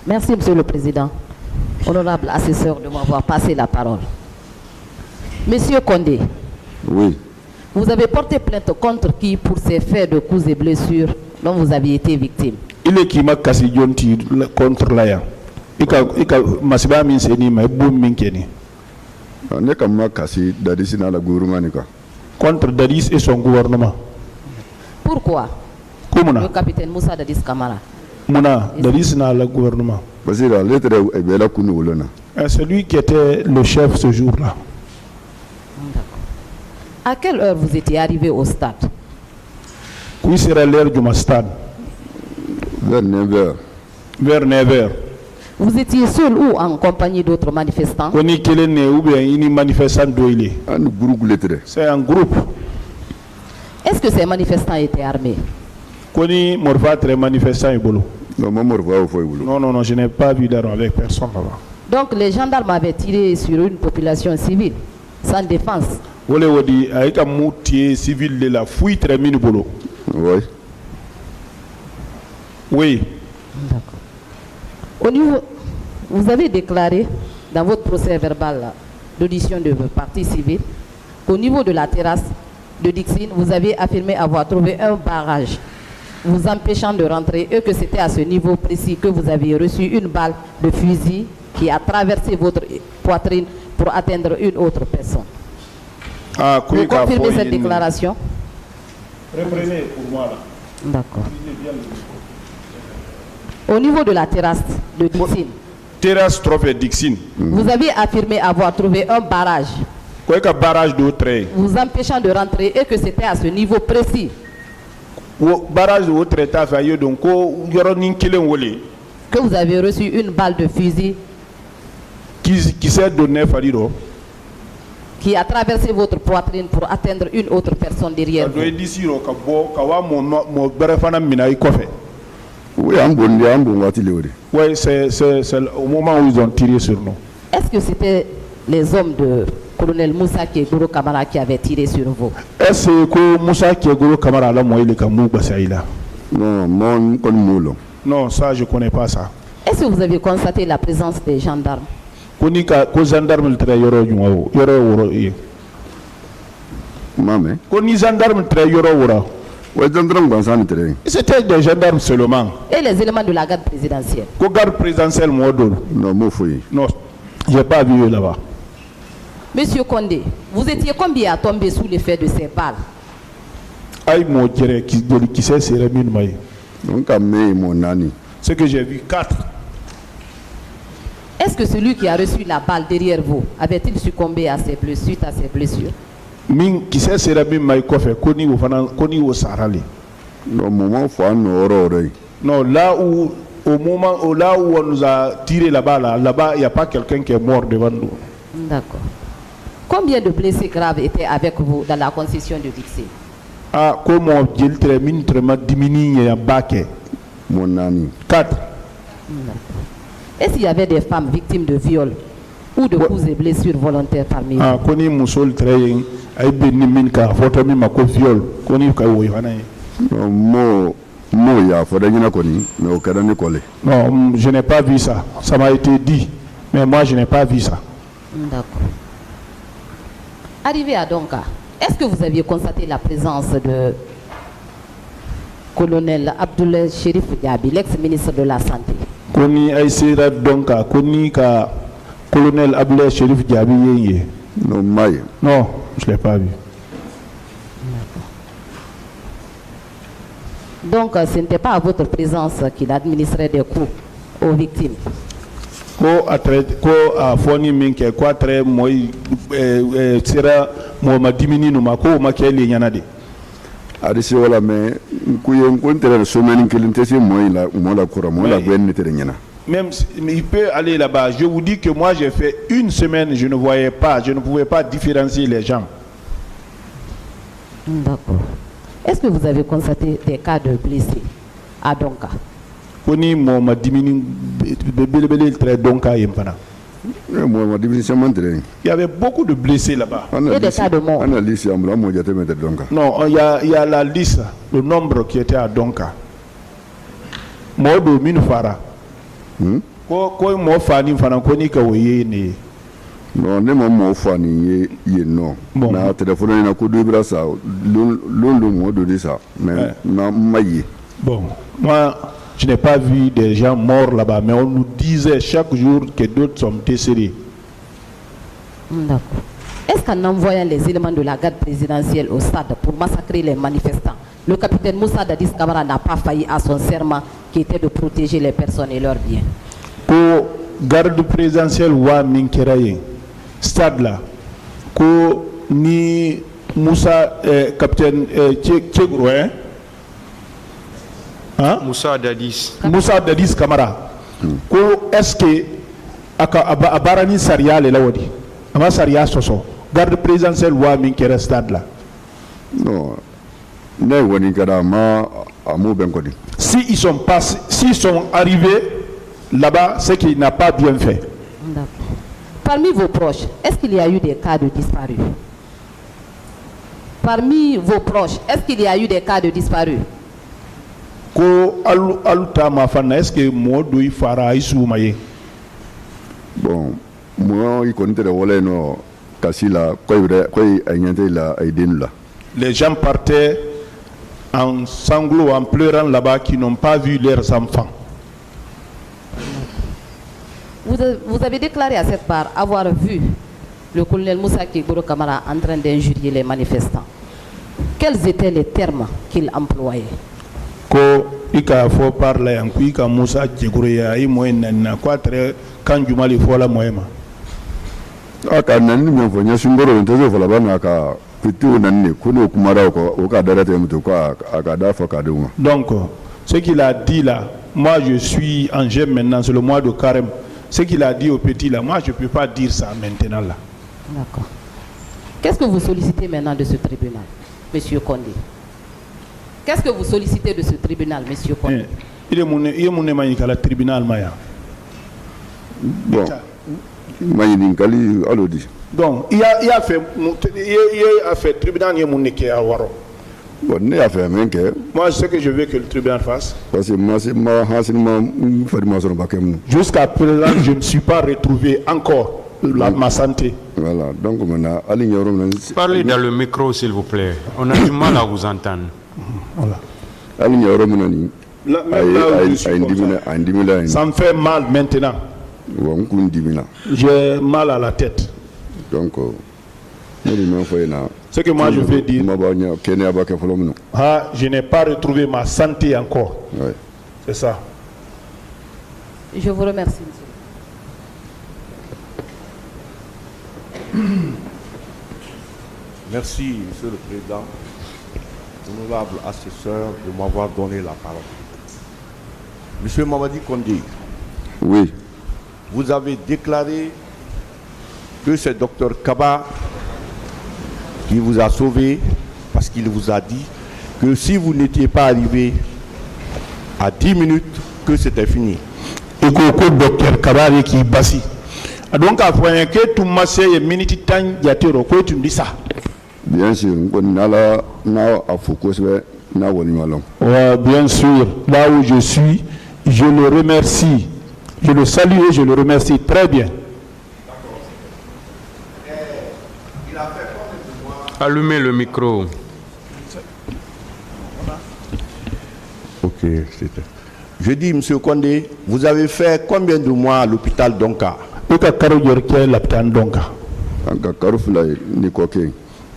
Merci, Monsieur le Président. Honorable assesseur, de m'avoir passé la parole. Monsieur Condé. Oui. Vous avez porté plainte contre qui pour ces faits de coups et blessures dont vous aviez été victime? Il est qui m'a cassé contre l'aya. Ika masiba min seni ma boum min keni. Ne kam ma cassé Dadis dans la gouvernement. Contre Dadis et son gouvernement. Pourquoi? Comment? Le capitaine Moussa Dadis Camara. Mouna, Dadis dans le gouvernement. Parce que la lettre est belle à celui qui était le chef ce jour-là. À quelle heure vous étiez arrivé au stade? Qui sera l'heure du stade? Vers 9h. Vers 9h. Vous étiez seul ou en compagnie d'autres manifestants? C'est un groupe. Est-ce que ces manifestants étaient armés? Non, je n'ai pas vu d'armes avec personne là-bas. Donc les gendarmes avaient tiré sur une population civile, sans défense. Oui. Oui. D'accord. Au niveau, vous avez déclaré dans votre procès verbal d'audition de partie civile qu'au niveau de la terrasse de Dixine, vous avez affirmé avoir trouvé un barrage vous empêchant de rentrer et que c'était à ce niveau précis que vous aviez reçu une balle de fusil qui a traversé votre poitrine pour atteindre une autre personne. Vous confirmez cette déclaration? Reprenez pour moi là. D'accord. Au niveau de la terrasse de Dixine, terrasse Trophée Dixine, vous avez affirmé avoir trouvé un barrage vous empêchant de rentrer et que c'était à ce niveau précis. Barrage de trait donc que vous avez reçu une balle de fusil qui s'est donné Farido, qui a traversé votre poitrine pour atteindre une autre personne derrière vous. Oui, c'est au moment où ils ont tiré sur nous. Est-ce que c'était les hommes de colonel Moussa Kegoro Kamara qui avaient tiré sur vous? Est-ce que Moussa Kegoro Kamara là moi il est comme non, ça je connais pas ça. Est-ce que vous avez constaté la présence des gendarmes? Gendarmes très c'était des gendarmes seulement. Et les éléments de la garde présidentielle? Garde présidentielle non, j'ai pas vu là-bas. Monsieur Condé, vous étiez combien à tomber sous l'effet de ces balles? C'est que j'ai vu 4. Est-ce que celui qui a reçu la balle derrière vous avait-il succombé à ses blessures, suite à ses blessures? Non, là où on nous a tiré là-bas, il n'y a pas quelqu'un qui est mort devant nous. D'accord. Combien de blessés graves étaient avec vous dans la concession de Dixie? Comment j'ai très diminué à Baké. Mon ami. 4. Est-ce qu'il y avait des femmes victimes de viol ou de coups et blessures volontaires parmi eux? Koni musol très ay benni min ka photo mi ma ko viol koni ka wo yana mo ya fo dañu na koni mais au cadre ne collé. Non, je n'ai pas vu ça. Ça m'a été dit, mais moi je n'ai pas vu ça. D'accord. Arrivé à Donka, est-ce que vous aviez constaté la présence de colonel Abdoulaye Chérif Diaby, l'ex-ministre de la Santé? Koni Aïsera Donka, Koni ka colonel Abdoulaye Chérif Diaby yeye. Non, Maï. Non, je ne l'ai pas vu. Donc, ce n'était pas à votre présence qu'il administrait des coups aux victimes? Ko a foni minke ko très moy sera mo ma dimini no ma ko ma kele nyanade adisi wala mais ku yen ko ntere semaine kelinte c'est moi la mo la kora mo la gwen ntere nyana. Même il peut aller là-bas. Je vous dis que moi j'ai fait une semaine, je ne voyais pas, je ne pouvais pas différencier les gens. D'accord. Est-ce que vous avez constaté des cas de blessés à Donka? Il y avait beaucoup de blessés là-bas. Et des cas de mort? Non, il y a la liste, le nombre qui était à Donka. Modo Minfara. ko mo fani fana ko ni ka woye ni non ne ma mo fa ni ye non Bon. na téléphone na ko do ibra sa lolu mo do di sa mais na mayi bon moi je n'ai pas vu des gens morts là-bas mais on nous disait chaque jour que d'autres sont décédés. D'accord. Est-ce qu'en envoyant les éléments de la garde présidentielle au stade pour massacrer les manifestants, le capitaine Moussa Dadis Camara n'a pas failli à son serment qui était de protéger les personnes et leurs biens? Ko garde présidentielle wa min kɛra yen stade la ko ni Moussa capitaine Tchegro hein Moussa Dadis Camara ko est-ce que a baara ni sariya le la wadi a ma sariya sɔsɔ garde présidentielle wa min kɛra stade la non ne woni kada ma amu ben ko di s'ils sont arrivés là-bas c'est qu'il n'a pas bien fait. D'accord. Parmi vos proches, est-ce qu'il y a eu des cas de disparus? Parmi vos proches, est-ce qu'il y a eu des cas de disparus? Ko alu ta ma fana est-ce que mo do i fara isu maye bon moi il connaît de wala no kasila ko ayante la aidenu la les gens partaient en sanglots en pleurant là-bas qui n'ont pas vu leurs enfants. Vous avez déclaré à cette part avoir vu le colonel Moussa Kegoro Camara en train d'injurier les manifestants. Quels étaient les termes qu'il employait? Ko ika fo parler en kuika Moussa Kegoro ya i moyenna ko atre kan jumali fo la moyema aka nan mi fo nya sungoro ntezo fo la bana ka pitu nan ne ko no kumara ko o ka dara te mutu ko aka da fo ka duma. Donc ce qu'il a dit là, moi je suis en gemme maintenant, c'est le mois de carême. Ce qu'il a dit au petit là, moi je ne peux pas dire ça maintenant là. D'accord. Qu'est-ce que vous sollicitez maintenant de ce tribunal, Monsieur Condé? Qu'est-ce que vous sollicitez de ce tribunal, Monsieur Condé? Il est mon à la tribunal Maya. Bon, Mayini Kali Alodi. Donc il a fait tribunal il est à Waro. Bon, ne a fait même que. Moi ce que je veux que le tribunal fasse. Parce que moi c'est jusqu'à présent je ne me suis pas retrouvé encore ma santé. Voilà, donc maintenant parlez dans le micro s'il vous plaît, on a du mal à vous entendre. Voilà. Ça me fait mal maintenant. J'ai mal à la tête. Donc, ce que moi je veux dire, je n'ai pas retrouvé ma santé encore. Ouais. C'est ça. Je vous remercie, monsieur. Merci, Monsieur le Président, honorable assesseur, de m'avoir donné la parole. Monsieur Mamadi Condé, oui. Vous avez déclaré que c'est Dr Kaba qui vous a sauvé parce qu'il vous a dit que si vous n'étiez pas arrivé à 10 minutes, que c'était fini. Et que Dr Kaba qui bassi. Donc, après que tout massé et minute temps, il y a tout quoi tu me dis ça. Bien sûr, on a à focus bien sûr, là où je suis, je le remercie. Je le salue et je le remercie très bien. Allumez le micro. Ok, c'était. Je dis, Monsieur Condé, vous avez fait combien de mois à l'hôpital Donka?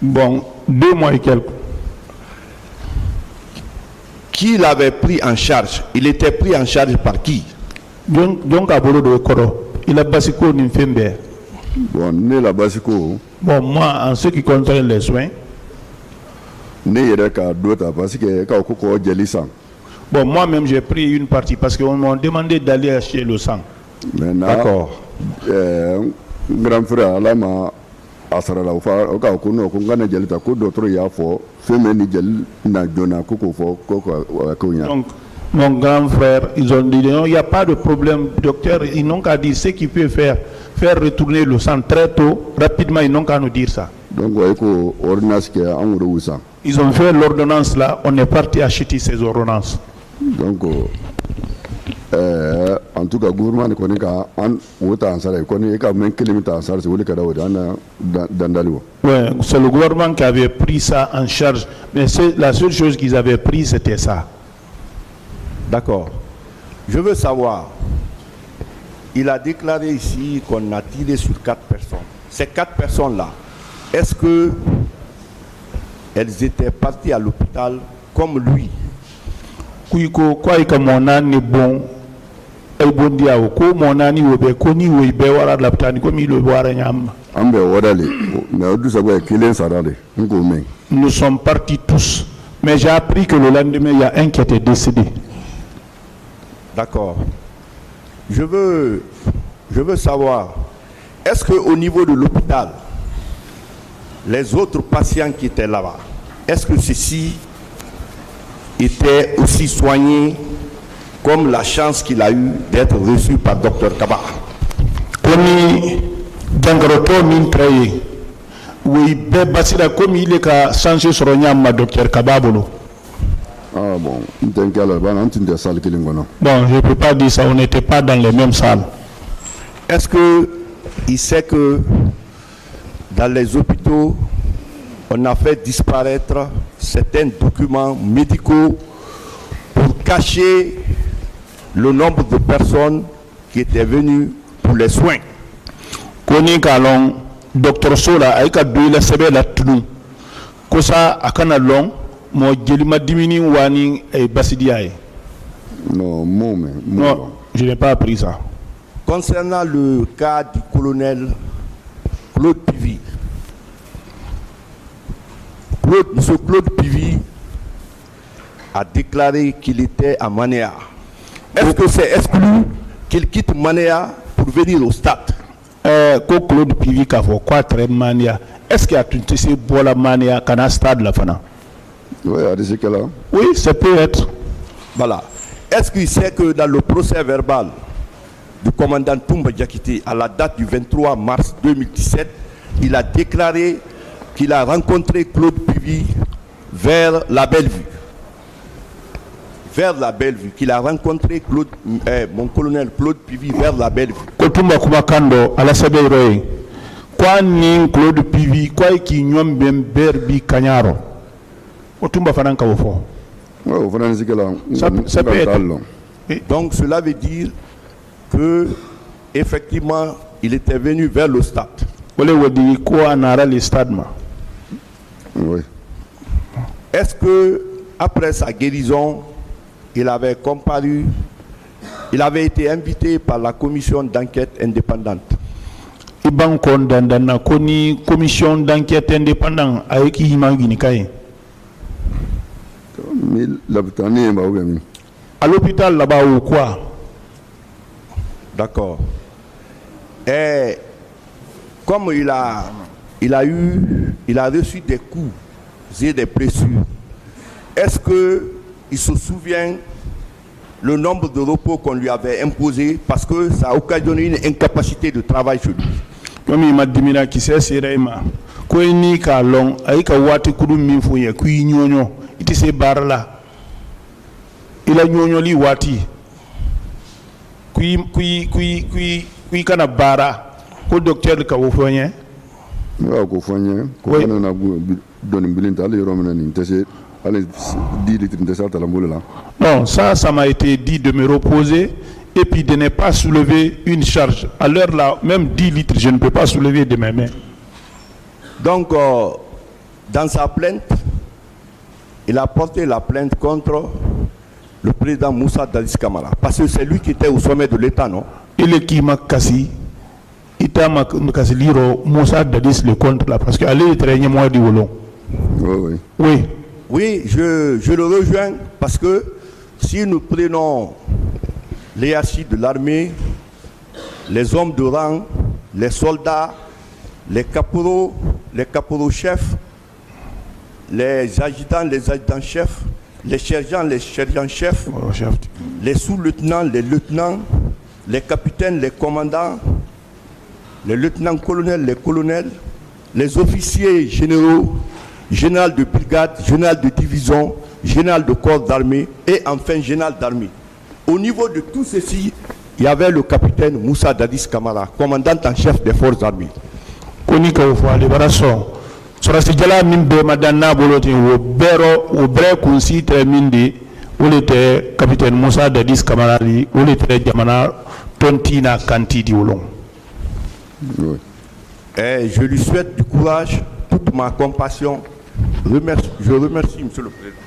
Bon, 2 mois et quelques. Qui l'avait pris en charge? Il était pris en charge par qui? Donc à Bolo de Koro, il a Basiko Nimfembe. Bon, né la Basiko. Bon, moi, en ce qui concerne les soins, né Yereka d'autres parce que Kako Jelissant. Bon, moi-même, j'ai pris une partie parce qu'on m'a demandé d'aller acheter le sang. D'accord. Grand frère, là, ma asarala o ka ko no ko ngana jelita ko docteur ya fo femeni jel na jona ko fo ko nya. Donc mon grand frère, ils ont dit non, il n'y a pas de problème, docteur, ils n'ont qu'à dire ce qu'il peut faire retourner le sang très tôt, rapidement, ils n'ont qu'à nous dire ça. Donc ordonnance qui a en sang. Ils ont fait l'ordonnance là, on est parti acheter ces ordonnances. Donc en en tout cas gouvernement ko ni ka an wota ansara ko ni ka men kilimita ansara se wuli ka dawo dana dandaliwo. Ouais, c'est le gouvernement qui avait pris ça en charge, mais c'est la seule chose qu'ils avaient pris, c'était ça. D'accord. Je veux savoir, il a déclaré ici qu'on a tiré sur 4 personnes. Ces 4 personnes-là, est-ce que elles étaient parties à l'hôpital comme lui? Kuiko kwa ika monani bon ay bondia ko monani wobe ko ni wo be wara laptani ko mi lo wara nyam. Ambe wadale mais du sago kilen sarale ngo men. Nous sommes partis tous, mais j'ai appris que le lendemain il y a un qui était décédé. D'accord. Je veux savoir, est-ce qu'au niveau de l'hôpital, les autres patients qui étaient là-bas, est-ce que ceux-ci étaient aussi soignés comme la chance qu'il a eu d'être reçu par Dr Kaba? Koni dangaroto min traye oui be basira comme il est ka changer sur nyam Dr Kaba bolo. Ah bon, t'inquiète pas, on t'inquiète salle qui lingono. Bon, je ne peux pas dire ça, on n'était pas dans les mêmes salles. Est-ce qu'il sait que dans les hôpitaux, on a fait disparaître certains documents médicaux pour cacher le nombre de personnes qui étaient venues pour les soins? Koni kalon Dr Sola aika douila sebe la tunu. Kosa akana long mo jelima dimini wani e basidiaye. Non, Non, je n'ai pas appris ça. Concernant le cas du colonel Claude Pivy, M. Claude Pivy a déclaré qu'il était à Manéa. Est-ce que c'est exclu qu'il quitte Manéa pour venir au stade? Ko Claude Pivy ka fo quoi très mania. Est-ce qu'il y a tout ces bola mania kana stade la fana? Oui, à dire que là. Oui, ça peut être. Voilà. Est-ce qu'il sait que dans le procès verbal du commandant Toumba Diakité à la date du 23 mars 2017, il a déclaré qu'il a rencontré Claude Pivy vers la Bellevue. Vers la Bellevue, qu'il a rencontré mon colonel Claude Pivy vers la Bellevue. Kotumba kumakando ala saberoy. Kwa ni Claude Pivy kwa ki nyom bem berbi kanyaro. Kotumba fananka wofo. Ouais, au fond, c'est que là. Ça peut être. Donc cela veut dire que effectivement il était venu vers le stade. Wole wodi ko anara le stade ma. Oui. Est-ce que après sa guérison, il avait comparu, il avait été invité par la commission d'enquête indépendante? Iban kon dandana koni commission d'enquête indépendante avec imangini kay. À l'hôpital là-bas ou quoi? D'accord. Et comme il a reçu des coups et des blessures, est-ce qu'il se souvient le nombre de repos qu'on lui avait imposé, parce que ça a occasionné une incapacité de travail chez lui? Comme il m'a dit qui c'est Sérema. Ko ni ka long ay ka wati kudu min fo ye ku nyonyo iti se barla ila nyonyo li wati kui kana bara ko docteur ka wo fonye wa ko fonye ko na don bilinta ali romana ni tese ali 10 litres de ça la boule là. Non, ça m'a été dit de me reposer et puis de ne pas soulever une charge. À l'heure là, même 10 litres, je ne peux pas soulever de mes mains. Donc, dans sa plainte, il a porté la plainte contre le président Moussa Dadis Camara. Parce que c'est lui qui était au sommet de l'État, non? Il est qui m'a cassé. Il m'a cassé liro Moussa Dadis le contre là. Parce qu'allez traîner moi du volon. Oui. Oui. Oui, je le rejoins parce que si nous prenons les hiérarchies de l'armée, les hommes de rang, les soldats, les caporaux-chefs, les adjudants-chefs, les sergents-chefs, les sous-lieutenants, les lieutenants, les capitaines, les commandants, les lieutenants-colonels, les colonels, les officiers généraux, général de brigade, général de division, général de corps d'armée et enfin général d'armée. Au niveau de tout ceci, il y avait le capitaine Moussa Dadis Kamara, commandant en chef des forces armées. Koni ka fo ale baraso sorasi jala min be madanna boloti wo bero wo bre kunsi tre mindi wolete capitaine Moussa Dadis Kamara li wolete jamana tontina kantidi wolon. Oui. Et je lui souhaite du courage, toute ma compassion. Je remercie, Monsieur le Président.